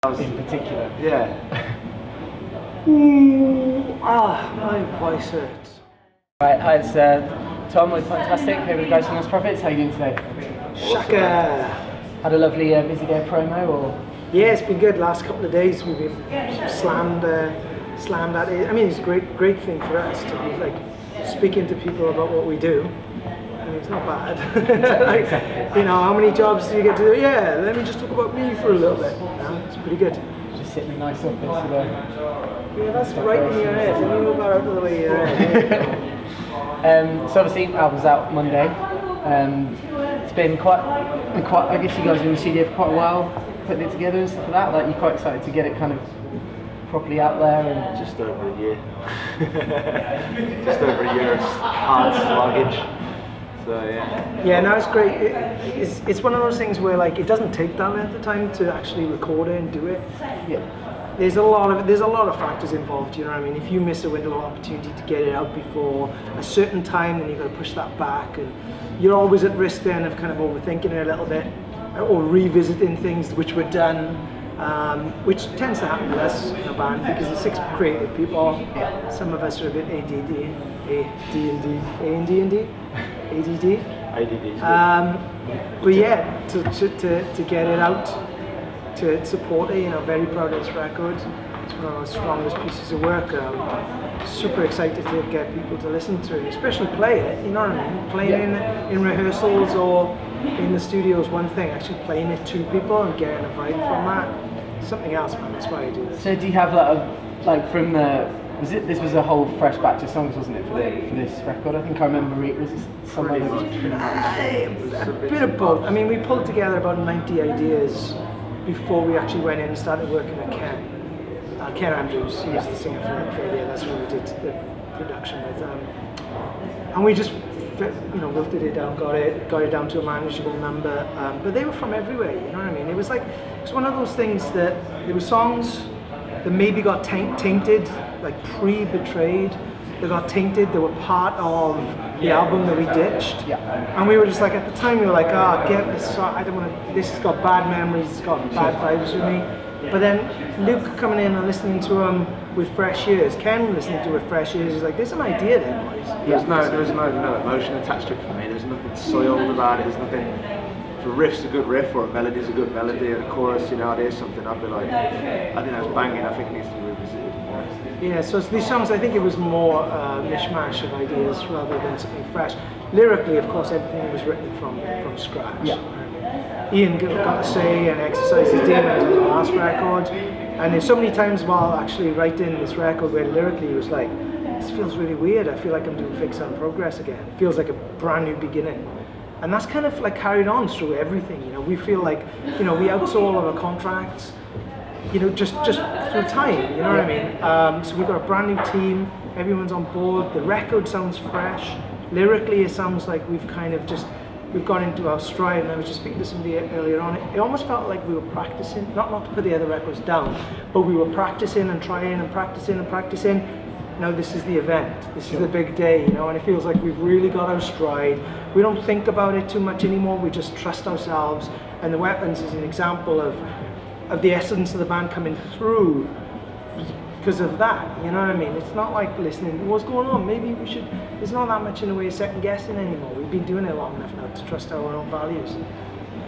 in particular. Yeah. My voice hurts. Right, hi, it's Tom with Punktastic, here with the guys from LostProphets. How are you doing today? Shaka! Had a lovely busy day of promo, or? Yeah, it's been good. Last couple of days we've been slammed at it. I mean, it's a great thing for us to be like speaking to people about what we do. I mean, it's not bad. Like, you know, how many jobs do you get to do? Yeah, let me just talk about me for a little bit. It's pretty good. Just sitting in a nice office with a... Yeah, that's right in your head. Let me move that out of the way of your head. So obviously, album's out Monday. It's been quite. I guess you guys have been in the studio for quite a while, putting it together and stuff like that. Like, you're quite excited to get it kind of properly out there, and Just over a year. Just over a year of hard sluggage. So yeah. Yeah, no, it's great. It's one of those things where like it doesn't take that length of time to actually record it and do it. yeah. There's a lot of factors involved. You know what I mean? If you miss a window of opportunity to get it out before a certain time, then you've got to push that back, and you're always at risk then of kind of overthinking it a little bit, or revisiting things which were done, which tends to happen with us in a band because there's 6 creative people. Some of us are a bit ADD. But yeah, to get it out, to support it, you know, very proud of this record. It's one of our strongest pieces of work. Super excited to get people to listen to it, especially play it, you know what I mean? Playing it in rehearsals or in the studio is one thing, actually playing it to people and getting a vibe from that, something else, man. That's why I do this. So do you have like from the... This was a whole fresh batch of songs, wasn't it, for this record? I think I remember it was somewhere that was pretty much... A bit of both. I mean, we pulled together about 90 ideas before we actually went in and started working with Ken. Ken Andrews, he was the singer for Idea, that's what we did the production with. And we just, wilted it down, got it down to a manageable number. But they were from everywhere, you know what I mean? It was one of those things that there were songs that maybe got tainted, like pre-betrayed. They got tainted, they were part of the album that we ditched. Yeah. And we were just like, at the time we were like, get this, I don't want to, this has got bad memories, it's got bad vibes with me. But then Luke coming in and listening to them with fresh ears, Ken listening to it with fresh ears, he's like, there's an idea there, boys. There was no emotion attached to it for me. There's nothing soiled about it. There's nothing. If a riff's a good riff or a melody's a good melody and a chorus, there's something I'd be like, I think that's banging. I think it needs to be revisited. Yeah, so these songs, I think it was more a mishmash of ideas rather than something fresh. Lyrically, of course, everything was written from scratch. Yeah. Ian got to say and exercise his demons on the last record, and there's so many times while actually writing this record where lyrically he was like, this feels really weird, I feel like I'm doing Fix and Progress again. It feels like a brand new beginning. And that's kind of like carried on through everything, we feel like, we outsource all of our contracts, just through time, you know what I mean? So we've got a brand new team, everyone's on board, the record sounds fresh, lyrically it sounds like we've got into our stride, and I was just speaking to somebody earlier on, it almost felt like we were practicing, not to put the other records down, but we were practicing and trying and practicing and practicing. Now this is the event, this is the big day, and it feels like we've really got our stride. We don't think about it too much anymore, we just trust ourselves, and The Weapons is an example of the essence of the band coming through because of that, you know what I mean? It's not like listening, what's going on, maybe we should, there's not that much in the way of second guessing anymore. We've been doing it long enough now to trust our own values.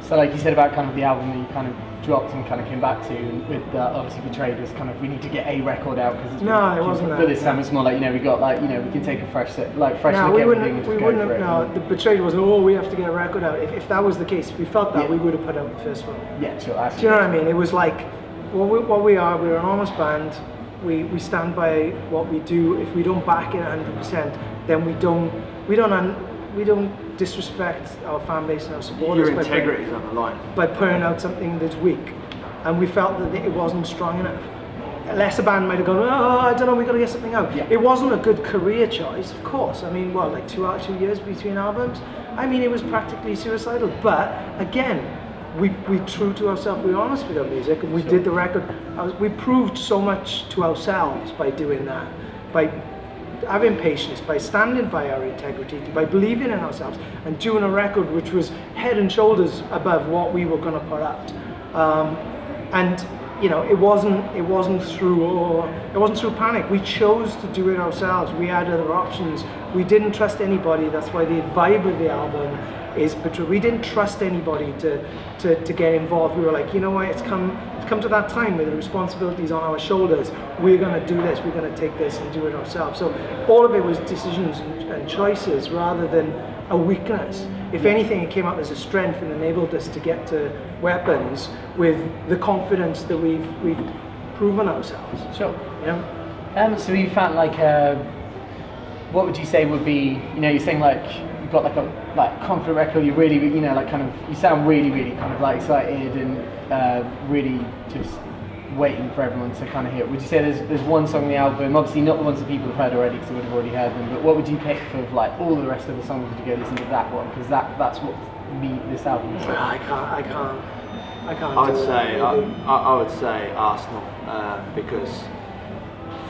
So like you said about kind of the album that you kind of dropped and kind of came back to, and with obviously Betrayed was kind of, we need to get a record out because it's it wasn't that. But this time it's more like, we got like, we can take a fresh look at everything. The Betrayed wasn't, we have to get a record out. If that was the case, if we felt that, we would have put out the first one. Yeah, sure. Do you know what I mean? It was like, what we are, we're an honest band. We stand by what we do. If we don't back it 100%, then we don't disrespect our fan base and our supporters. Your integrity is on the line. By putting out something that's weak, and we felt that it wasn't strong enough. Unless a band might have gone, I don't know, we got to get something out. Yeah. It wasn't a good career choice, of course. I mean, like 2 years between albums. I mean, it was practically suicidal. But again, we true to ourselves, we were honest with our music, and we did the record. We proved so much to ourselves by doing that, by having patience, by standing by our integrity, by believing in ourselves, and doing a record which was head and shoulders above what we were going to put out. And you know, it wasn't through panic. We chose to do it ourselves. We had other options. We didn't trust anybody. That's why the vibe of the album is betrayal. We didn't trust anybody to get involved. We were like, you know what, it's come to that time where the responsibility's on our shoulders. We're going to do this. We're going to take this and do it ourselves. So all of it was decisions and choices rather than a weakness. If anything, it came out as a strength and enabled us to get to weapons with the confidence that we've proven ourselves. Sure. Yeah. So you found like, what would you say would be, you know, you're saying like you've got like a confident record. You really, you know, like kind of, you sound really, really kind of like excited and really just waiting for everyone to kind of hear it. Would you say there's one song on the album, obviously not the ones that people have heard already because they would have already heard them, but what would you pick for like all the rest of the songs? Would you go listen to that one? Because that's what this album is. I can't. I would say Arsenal because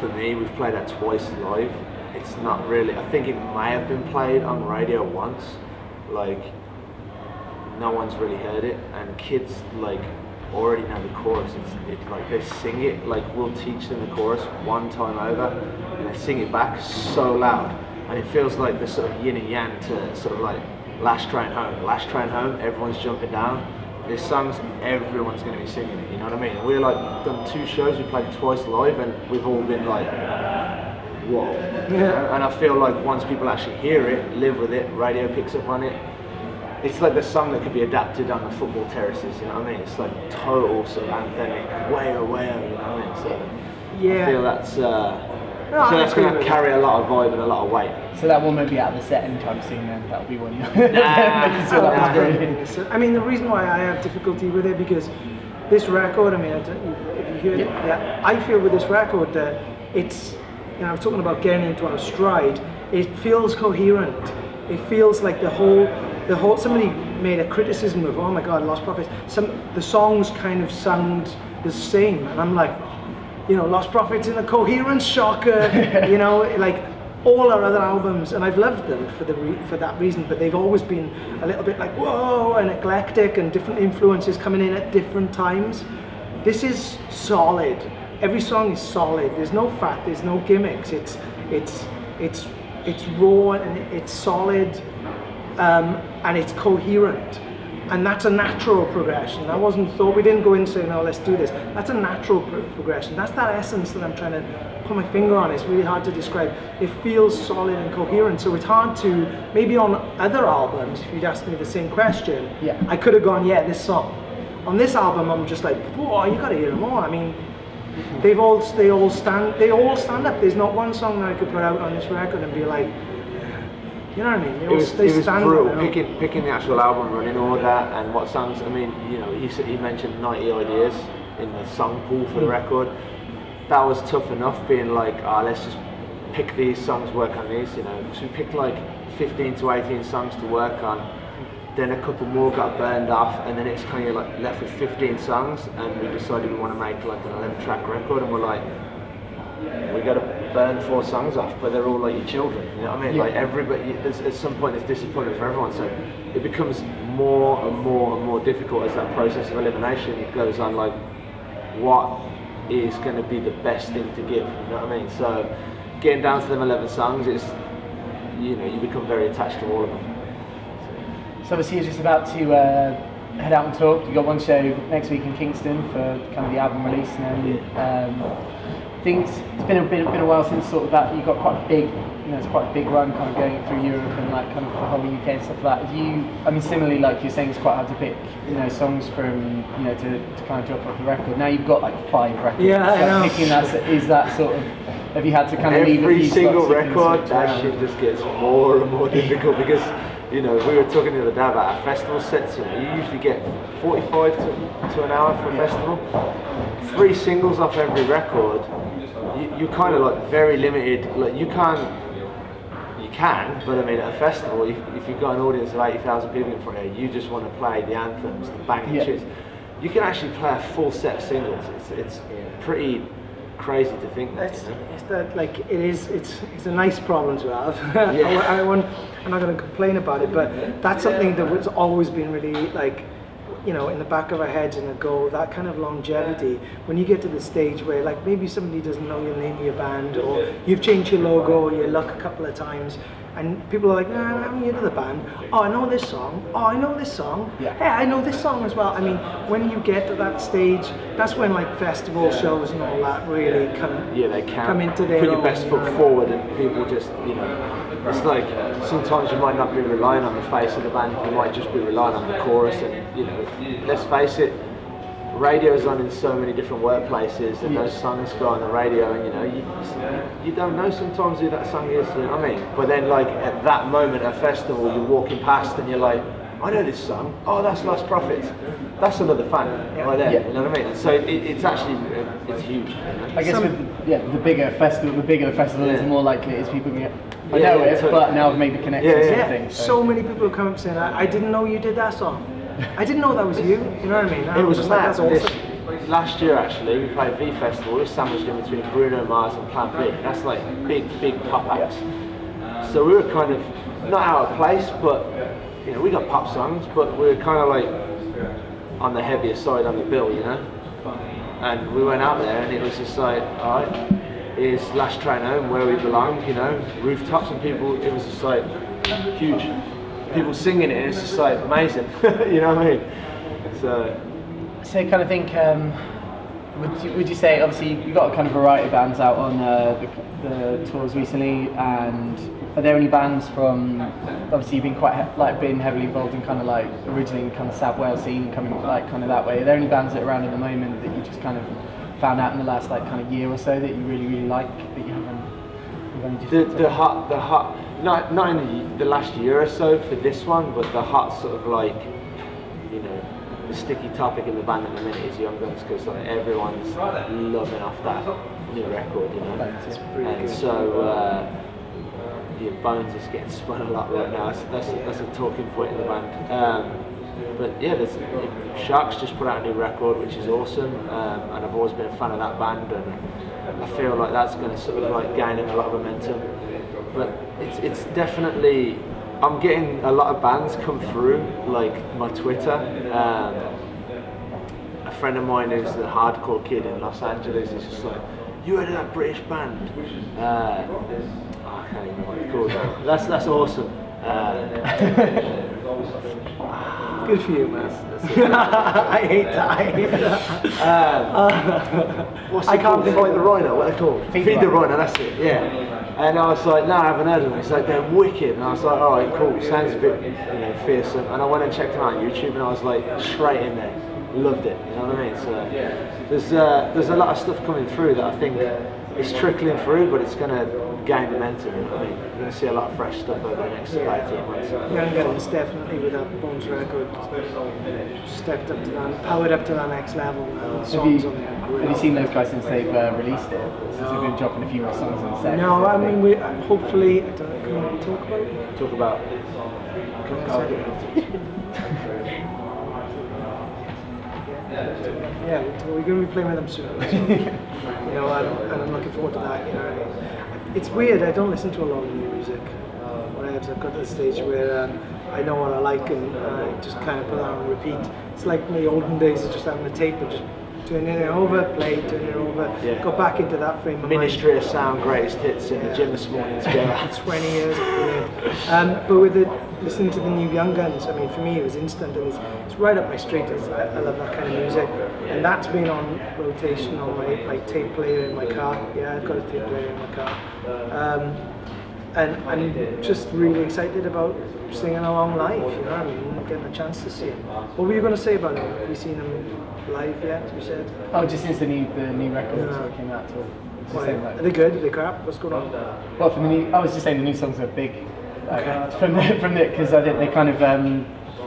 for me we've played that twice live. It's not really. I think it may have been played on radio once. Like no one's really heard it, and kids like already know the chorus. It's like they sing it. Like we'll teach them the chorus one time over, and they sing it back so loud, and it feels like the sort of yin and yang to sort of like Last Train Home. Last Train Home, everyone's jumping down. There's songs everyone's going to be singing it. You know what I mean? And we're like done 2 shows. We played twice live, and we've all been like, whoa. Yeah. And I feel like once people actually hear it, live with it, radio picks up on it. It's like the song that could be adapted on the football terraces, you know what I mean? It's like total sort of anthemic, way, you know what I mean? So yeah. I feel that's going to carry a lot of vibe and a lot of weight. So that one won't be out of the set anytime soon then, that'll be one you I mean, the reason why I have difficulty with it, because this record, I mean, if you hear it, yeah, I feel with this record that it's, you know, I was talking about getting into our stride, it feels coherent. It feels like the whole, somebody made a criticism of, oh my God, LostProphets, the songs kind of sound the same, and I'm like, you know, LostProphets in a coherence, shocker, you know, like all our other albums, and I've loved them for that reason, but they've always been a little bit like, whoa, and eclectic, and different influences coming in at different times. This is solid. Every song is solid. There's no fat, there's no gimmicks. It's raw and it's solid, and it's coherent, and that's a natural progression. That wasn't thought. We didn't go in and say, no, let's do this. That's a natural progression. That's that essence that I'm trying to put my finger on. It's really hard to describe. It feels solid and coherent, so it's hard to, maybe on other albums, if you'd asked me the same question, yeah, I could have gone, yeah, this song. On this album, I'm just like, whoa, you gotta hear them all. I mean, they all stand up. There's not one song that I could put out on this record and be like, you know what I mean? It was brutal. Picking the actual album, running order, and what songs. I mean, you know, he mentioned 90 ideas in the song pool for the record. That was tough enough. Being like, let's just pick these songs, work on these. You know, so we picked like 15 to 18 songs to work on. Then a couple more got burned off, and then it's kind of like left with 15 songs, and we decided we want to make like an 11-track record, and we're like, we got to burn 4 songs off, but they're all like your children, you know what I mean? Yeah. Like everybody, at some point there's disappointment for everyone, so it becomes more and more difficult as that process of elimination goes on, like what is going to be the best thing to give, you know what I mean? So getting down to them 11 songs is, you know, you become very attached to all of them. So obviously you're just about to head out and talk. You've got one show next week in Kingston for kind of the album release, and then it's been a while since sort of that. You got quite a big, you know, it's quite a big run kind of going through Europe and like kind of the whole UK and stuff like that. Have you, I mean, similarly, like you're saying, it's quite hard to pick, you know, songs from, you know, to kind of drop off the record. Now you've got like 5 records. Yeah, I know. Picking that, is that sort of, have you had to kind of leave a few every single slots record? That shit just gets more and more difficult because, you know, we were talking the other day about our festival sets. You know, you usually get 45 to an hour for a festival. 3 singles off every record. You're kind of like very limited. Like you can, but I mean at a festival, if you've got an audience of 80,000 people in front of you, you just want to play the anthems, the banging shit. You can actually play a full set of singles. It's pretty crazy to think that. It's that, like, it's a nice problem to have. I'm not going to complain about it, but that's something that has always been really like you know, in the back of our heads and a goal, that kind of longevity. When you get to the stage where, like, maybe somebody doesn't know your name of your band, or you've changed your logo or your look a couple of times, and people are like, nah, I'm new to the band. Oh, I know this song. Oh, I know this song. Yeah. Hey, I know this song as well. I mean, when you get to that stage, that's when like festival shows and all that really come into their put your own, best foot forward, and people just, you know, it's like sometimes you might not be relying on the face of the band, you might just be relying on the chorus, and you know, let's face it, radio's on in so many different workplaces, and those songs go on the radio, and you know, you don't know sometimes who that song is, you know what I mean? But then, like, at that moment at a festival, you're walking past and you're like, I know this song. Oh, that's LostProphets. That's another fan right there. Yeah. You know what I mean? And so it's actually it's huge. You know? I guess the bigger the festival is, the more likely it is people can get. I Yeah, know it, totally. but now I've made the connection. Yeah, sort yeah. of thing. So many people come up saying, I didn't know you did that song. I didn't know that was you. You know what I mean? It was just mad. like, that's awesome. Last year, actually, we played V Festival. We were sandwiched in between Bruno Mars and Plan B. That's like big pop acts. So we were kind of not out of place, but you know, we got pop songs, but we were kind of like on the heavier side on the bill, you know. And we went out there, and it was just like, all right, here's Last Train Home, Where We Belong, you know, rooftops, and people. It was just like huge. People singing it, and it's just like amazing. You know what I mean? So I kind of think, would you say, obviously you've got a kind of variety of bands out on the tours recently, and are there any bands from, obviously you've been been heavily involved in kind of like originally kind of South Wales scene, coming like kind of that way. Are there any bands that are around at the moment that you just kind of found out in the last like kind of year or so that you really like, that you haven't? The hot, not in the last year or so for this one, but the hot sort of like, you know, the sticky topic in the band at the minute is Young Guns, because like everyone's loving off that new record, you know. And so your Bones is getting spun a lot right now. So that's a talking point in the band. But yeah, there's Sharks just put out a new record, which is awesome, and I've always been a fan of that band, and I feel like that's going to sort of like gaining a lot of momentum. But it's definitely, I'm getting a lot of bands come through like my Twitter. A friend of mine who's the hardcore kid in Los Angeles is just like, you heard of that British band? I can't even remember what it's called. That's awesome. Good for you, man. I hate that. What's it called? Fight the Rhino, what are they called? Feed the Rhino, that's it, yeah. And I was like, no, I haven't heard of them. He's like, they're wicked. And I was like, all right, cool, sounds a bit, you know, fearsome. And I went and checked them out on YouTube, and I was like, straight in there. Loved it, you know what I mean? So there's a lot of stuff coming through that I think is trickling through, but it's going to gain momentum, you know what I mean? You're going to see a lot of fresh stuff over the next 18 months. Young Guns definitely, with that Bones record, stepped up to that, powered up to that next level. The songs on there are great. Have you seen those guys since they've released it? Since they've been dropping a few more songs on set? No, I mean, we hopefully, I don't know, can we talk about it? Talk about. Yeah, we're going to be playing with them soon. So, you know, and I'm looking forward to that. You know, it's weird. I don't listen to a lot of new music. I've got to the stage where I know what I like, and just kind of put that on repeat. It's like in the olden days of just having a tape and just turning it over, play, turning it over, go back into that frame of mind. Ministry of Sound, greatest hits in the gym this morning together. 20 years, brilliant. But with listening to the new Young Guns, I mean, for me it was instant, and it's right up my street. I love that kind of music, and that's been on rotation on my tape player in my car. Yeah, I've got a tape player in my car. And I'm just really excited about singing along live, you know what I mean, getting a chance to see him. What were you going to say about him? Have you seen him live yet, you said? Oh, just since the new record came out. Are they good? Are they crap? What's going on? Well, from the new, I was just saying the new songs are big. From the, because I think they kind of,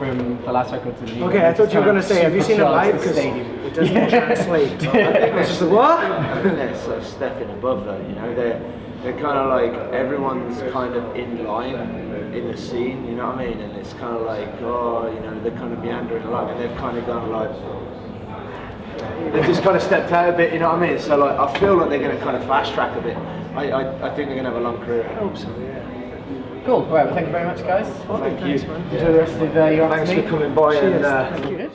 from the last record to the new. Okay, I thought you were going to say, have you seen it live? Because it doesn't translate. It's just what? I think they're sort of stepping above though, you know, they're kind of like, everyone's kind of in line in the scene, you know what I mean? And it's kind of like, oh, you know, they're kind of meandering along, and they've kind of gone like, they've just kind of stepped out a bit, you know what I mean? So like, I feel like they're going to kind of fast track a bit. I think they're going to have a long career. I hope so, yeah. Cool, all right, well, thank you very much, guys. Okay, Thank thanks, you. man. Enjoy the rest of your Thanks for coming by. Cheers. And Thank you.